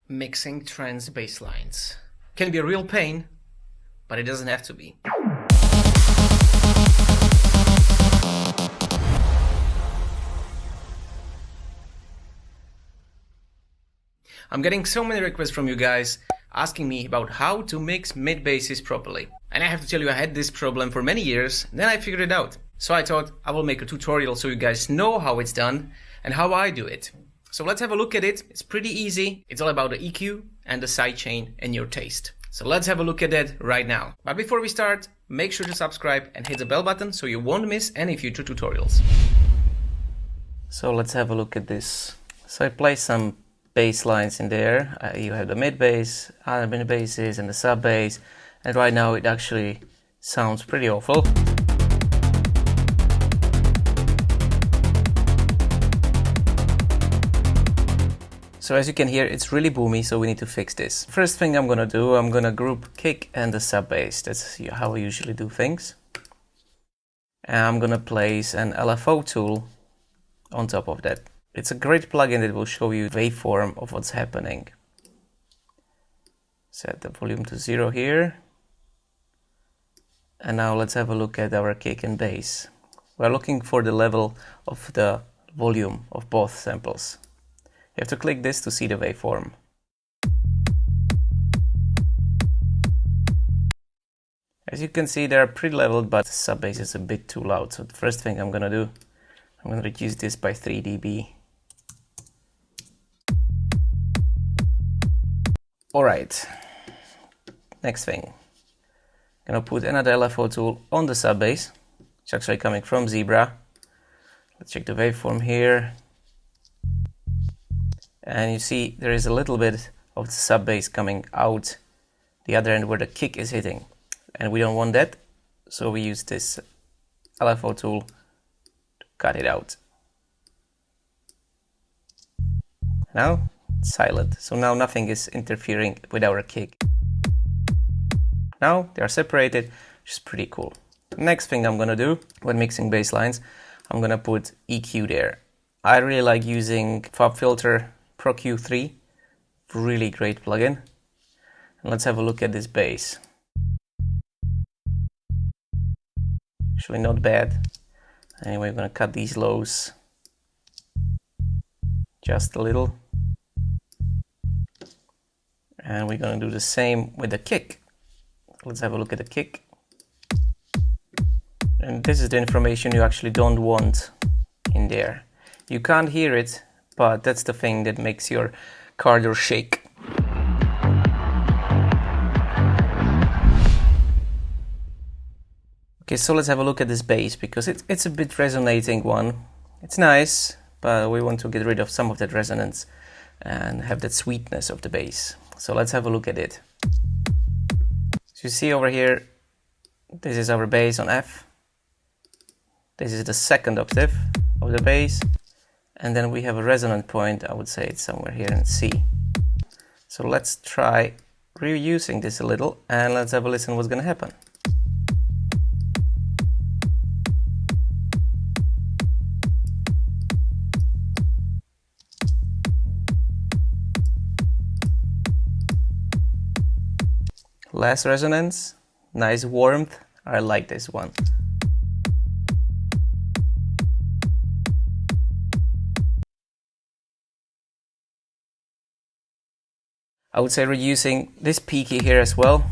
Mixing trance bass lines can be a real pain, but it doesn't have to be. I'm getting so many requests from you guys asking me about how to mix mid basses properly. And I have to tell you, I had this problem for many years, then I figured it out. So I thought I will make a tutorial so you guys know how it's done and how I do it. So let's have a look at it. It's pretty easy. It's all about the EQ and the sidechain and your taste. So let's have a look at that right now. But before we start, make sure to subscribe and hit the bell button so you won't miss any future tutorials. So let's have a look at this. So I place some bass lines in there. You have the mid bass, other mid basses and the sub bass. And right now it actually sounds pretty awful. So as you can hear, it's really boomy, so we need to fix this. First thing I'm gonna do, I'm gonna group kick and the sub bass. That's how I usually do things. And I'm gonna place an LFO tool on top of that. It's a great plugin that will show you waveform of what's happening. Set the volume to 0 here. And now let's have a look at our kick and bass. We're looking for the level of the volume of both samples. You have to click this to see the waveform. As you can see, they're pretty leveled, but the sub bass is a bit too loud. So the first thing I'm gonna do, I'm gonna reduce this by 3 dB. Alright, next thing. I'm gonna put another LFO tool on the sub bass. It's actually coming from Zebra. Let's check the waveform here. And you see there is a little bit of the sub bass coming out the other end where the kick is hitting. And we don't want that, so we use this LFO tool to cut it out. Now it's silent, so now nothing is interfering with our kick. Now they are separated, which is pretty cool. Next thing I'm gonna do when mixing bass lines, I'm gonna put EQ there. I really like using FabFilter Pro Q3, really great plugin. And let's have a look at this bass. Actually not bad. Anyway, we're gonna cut these lows just a little. And we're gonna do the same with the kick. Let's have a look at the kick. And this is the information you actually don't want in there. You can't hear it, but that's the thing that makes your car door shake. Okay, so let's have a look at this bass, because it's a bit resonating one. It's nice, but we want to get rid of some of that resonance and have that sweetness of the bass. So let's have a look at it. So you see over here, this is our bass on F. This is the second octave of the bass. And then we have a resonant point, I would say it's somewhere here in C. So let's try reusing this a little and let's have a listen what's gonna happen. Less resonance, nice warmth, I like this one. I would say reducing this peaky here as well,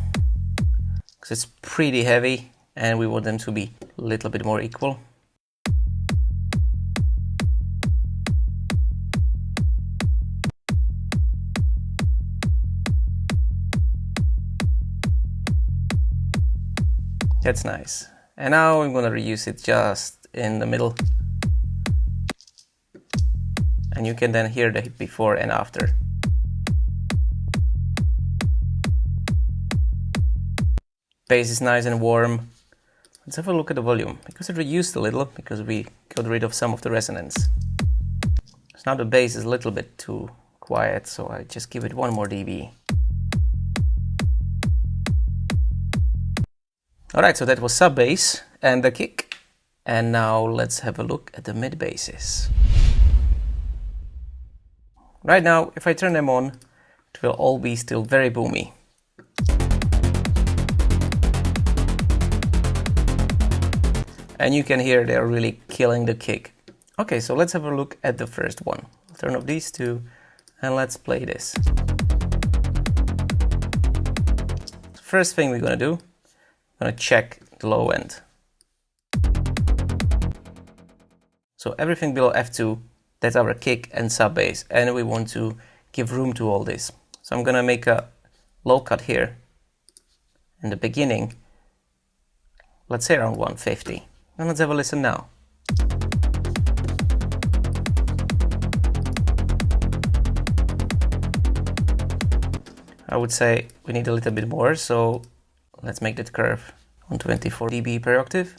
because it's pretty heavy and we want them to be a little bit more equal. That's nice. And now I'm gonna reuse it just in the middle. And you can then hear the before and after. Bass is nice and warm. Let's have a look at the volume, because it reduced a little, because we got rid of some of the resonance. So now the bass is a little bit too quiet, so I just give it 1 more dB. Alright, so that was sub bass and the kick. And now let's have a look at the mid basses. Right now, if I turn them on, it will all be still very boomy. And you can hear they're really killing the kick. Okay, so let's have a look at the first one. Turn off these two and let's play this. First thing we're gonna do, I'm gonna check the low end. So everything below F2, that's our kick and sub bass, and we want to give room to all this. So I'm gonna make a low cut here in the beginning, let's say around 150. And let's have a listen now. I would say we need a little bit more, so let's make that curve on 24 dB per octave.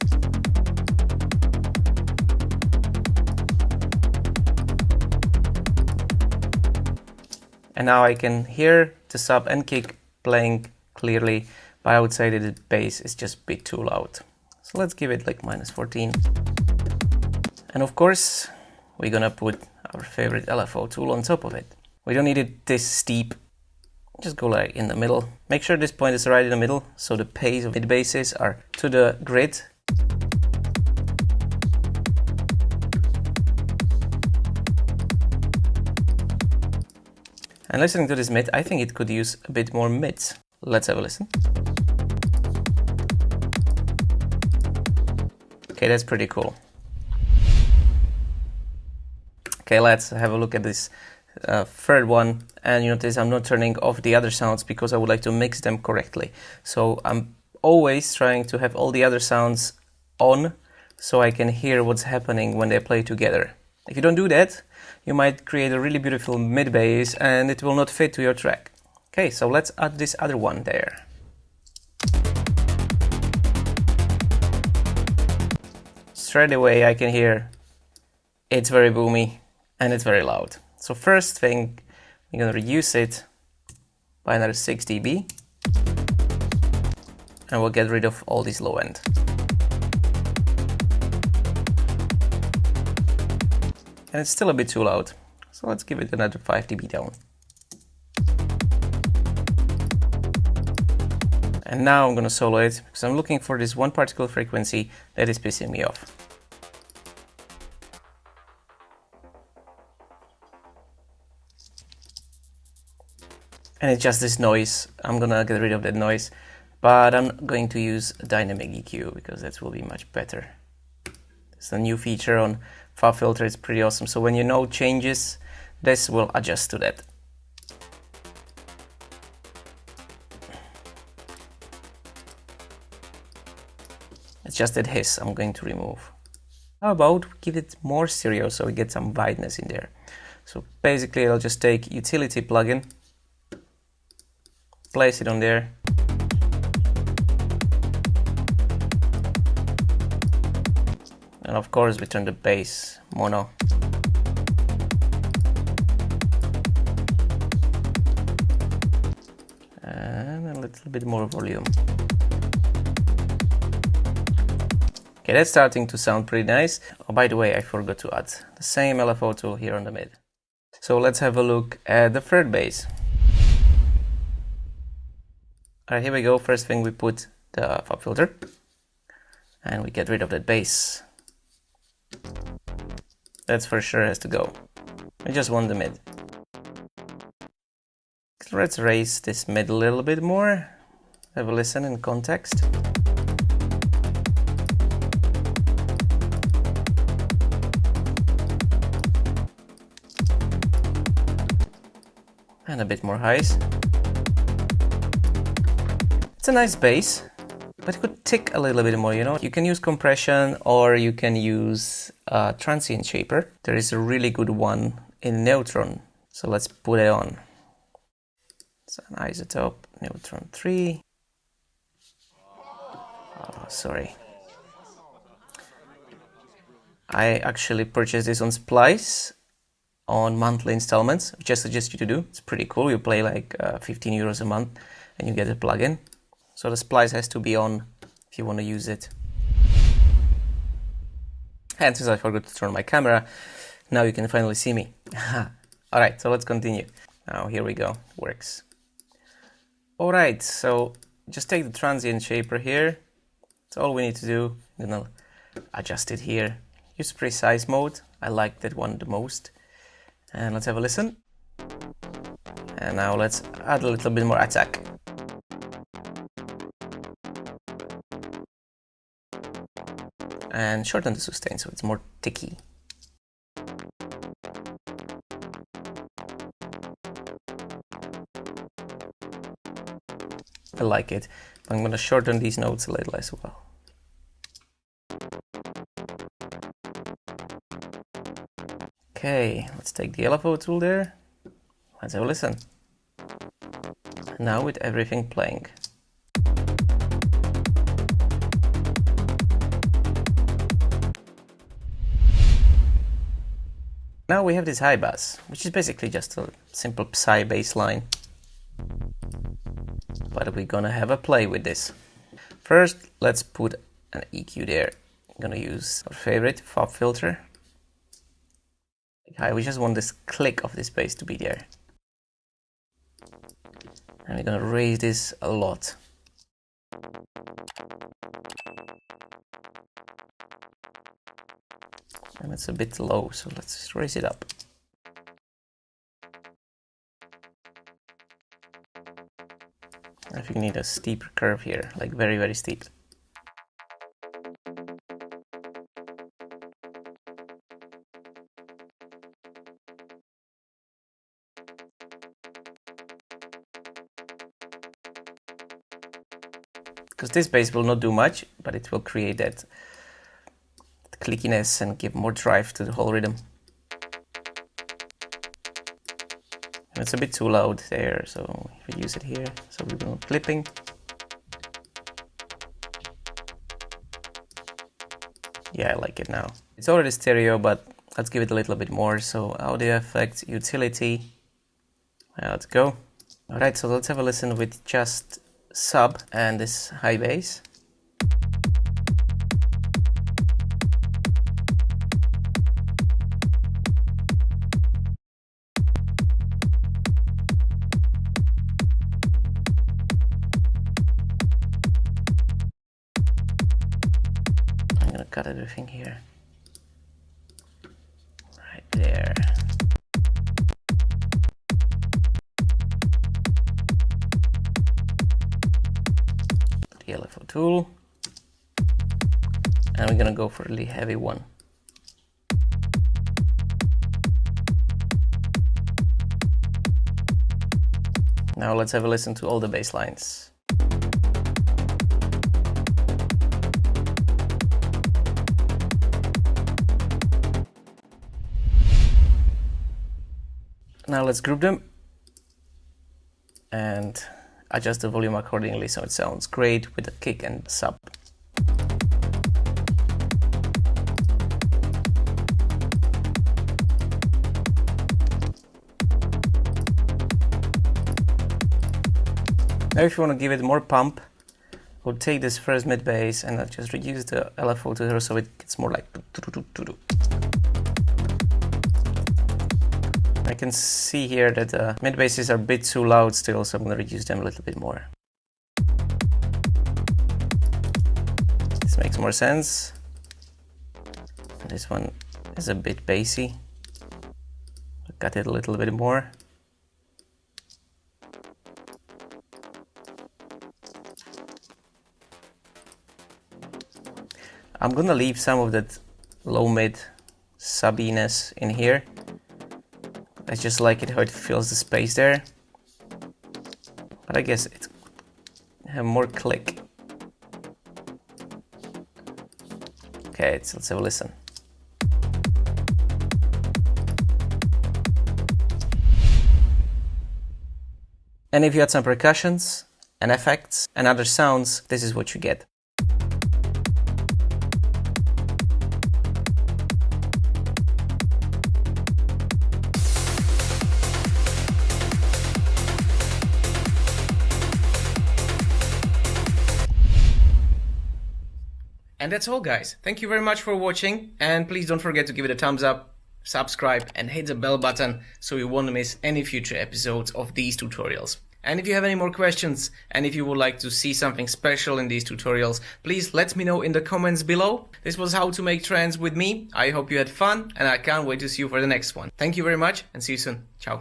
And now I can hear the sub and kick playing clearly, but I would say that the bass is just a bit too loud. So let's give it like -14. And of course, we're gonna put our favorite LFO tool on top of it. We don't need it this steep. Just go like in the middle. Make sure this point is right in the middle, so the pace of mid basses are to the grid. And listening to this mid, I think it could use a bit more mids. Let's have a listen. Okay, that's pretty cool. Okay, let's have a look at this third one. And you notice I'm not turning off the other sounds because I would like to mix them correctly. So I'm always trying to have all the other sounds on so I can hear what's happening when they play together. If you don't do that, you might create a really beautiful mid bass and it will not fit to your track. Okay, so let's add this other one there. Straight away I can hear it's very boomy and it's very loud. So first thing, we're going to reduce it by another 6 dB and we'll get rid of all this low end. And it's still a bit too loud, so let's give it another 5 dB down. And now I'm going to solo it because I'm looking for this one particular frequency that is pissing me off. And it's just this noise. I'm gonna get rid of that noise, but I'm going to use a dynamic EQ because that will be much better. It's a new feature on FAB filter, it's pretty awesome. So when you know changes, this will adjust to that. It's just that hiss I'm going to remove. How about give it more stereo so we get some wideness in there. So basically I'll just take utility plugin, place it on there. And of course we turn the bass mono. And a little bit more volume. Okay, that's starting to sound pretty nice. Oh, by the way, I forgot to add the same LFO tool here on the mid. So let's have a look at the third bass. Alright, here we go. First thing we put the FAB filter and we get rid of that bass. That's for sure has to go. I just want the mid. Let's raise this mid a little bit more. Have a listen in context. And a bit more highs. It's a nice bass, but it could tick a little bit more, you know. You can use compression or you can use a transient shaper. There is a really good one in Neutron, so let's put it on. It's an isotope, Neutron 3. Oh, sorry. I actually purchased this on Splice on monthly installments, which I suggest you to do. It's pretty cool. You pay like 15 euros a month and you get a plugin. So the splice has to be on if you want to use it. And since I forgot to turn my camera, now you can finally see me. Alright, so let's continue. Now here we go, works. Alright, so just take the transient shaper here. That's all we need to do. I'm gonna adjust it here. Use precise mode. I like that one the most. And let's have a listen. And now let's add a little bit more attack. And shorten the sustain so it's more ticky. I like it. I'm gonna shorten these notes a little as well. Okay, let's take the LFO tool there. Let's have a listen. Now with everything playing. Now we have this high bass, which is basically just a simple Psy bass line. But we're gonna have a play with this. First, let's put an EQ there. I'm gonna use our favorite FOB filter. We just want this click of this bass to be there. And we're gonna raise this a lot. And it's a bit low, so let's just raise it up. I think we need a steeper curve here, like very, very steep. Because this bass will not do much, but it will create that clickiness and give more drive to the whole rhythm. And it's a bit too loud there, so if we use it here, so we're going clipping. Yeah, I like it now. It's already stereo, but let's give it a little bit more. So audio effects, utility. Let's go. Alright, so let's have a listen with just sub and this high bass. I'm gonna cut everything here. Right there. The LFO tool. And we're gonna go for a really heavy one. Now let's have a listen to all the bass lines. Now let's group them and adjust the volume accordingly so it sounds great with the kick and sub. Now if you want to give it more pump, we'll take this first mid bass and I'll just reduce the LFO to here so it gets more like I can see here that the mid basses are a bit too loud still, so I'm going to reduce them a little bit more. This makes more sense. And this one is a bit bassy. I'll cut it a little bit more. I'm gonna leave some of that low mid subbiness in here. I just like it how it fills the space there. But I guess it have more click. Okay, so let's have a listen. And if you add some percussions and effects and other sounds, this is what you get. And that's all, guys. Thank you very much for watching, and please don't forget to give it a thumbs up, subscribe and hit the bell button so you won't miss any future episodes of these tutorials. And if you have any more questions and if you would like to see something special in these tutorials, please let me know in the comments below. This was How to Make Trance with me. I hope you had fun and I can't wait to see you for the next one. Thank you very much and see you soon. Ciao.